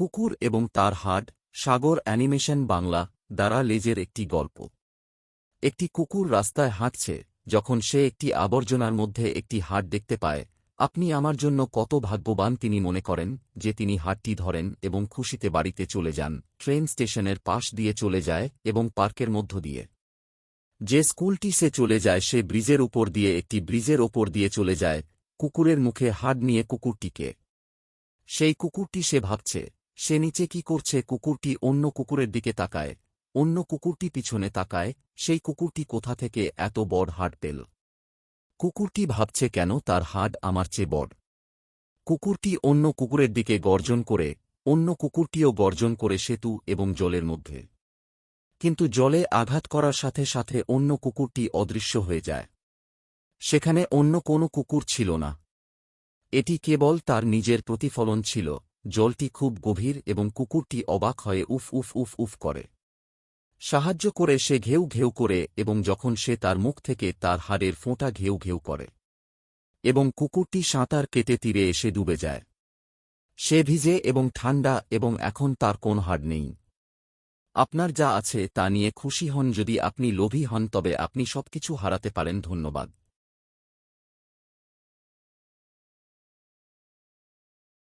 কুকুর এবং তার হাড়, সাগর অ্যানিমেশন বাংলা দ্বারা লেজের একটি গল্প। একটি কুকুর রাস্তায় হাঁটছে, যখন সে একটি আবর্জনার মধ্যে একটি হাড় দেখতে পায়। আপনি আমার জন্য কত ভাগ্যবান, তিনি মনে করেন, যে তিনি হাড়টি ধরেন এবং খুশিতে বাড়িতে চলে যান। ট্রেন স্টেশনের পাশ দিয়ে চলে যায় এবং পার্কের মধ্য দিয়ে যে স্কুলটি সে চলে যায়, সে ব্রিজের উপর দিয়ে একটি ব্রিজের ওপর দিয়ে চলে যায়। কুকুরের মুখে হাড় নিয়ে কুকুরটিকে, সেই কুকুরটি সে ভাবছে সে নিচে কি করছে। কুকুরটি অন্য কুকুরের দিকে তাকায়, অন্য কুকুরটি পিছনে তাকায়। সেই কুকুরটি কোথা থেকে এত বড় হাড় পেল? কুকুরটি ভাবছে, কেন তার হাড় আমার চেয়ে বড়? কুকুরটি অন্য কুকুরের দিকে গর্জন করে, অন্য কুকুরটিও গর্জন করে সেতু এবং জলের মধ্যে। কিন্তু জলে আঘাত করার সাথে সাথে অন্য কুকুরটি অদৃশ্য হয়ে যায়। সেখানে অন্য কোনো কুকুর ছিল না। এটি কেবল তার নিজের প্রতিফলন ছিল। জলটি খুব গভীর এবং কুকুরটি অবাক হয়ে উফ উফ উফ উফ করে। সাহায্য করে সে ঘেউ ঘেউ করে, এবং যখন সে তার মুখ থেকে তার হাড়ের ফোঁটা ঘেউ ঘেউ করে এবং কুকুরটি সাঁতার কেটে তীরে এসে ডুবে যায়। সে ভিজে এবং ঠান্ডা এবং এখন তার কোন হাড় নেই। আপনার যা আছে তা নিয়ে খুশি হন। যদি আপনি লোভী হন তবে আপনি সবকিছু হারাতে পারেন। ধন্যবাদ।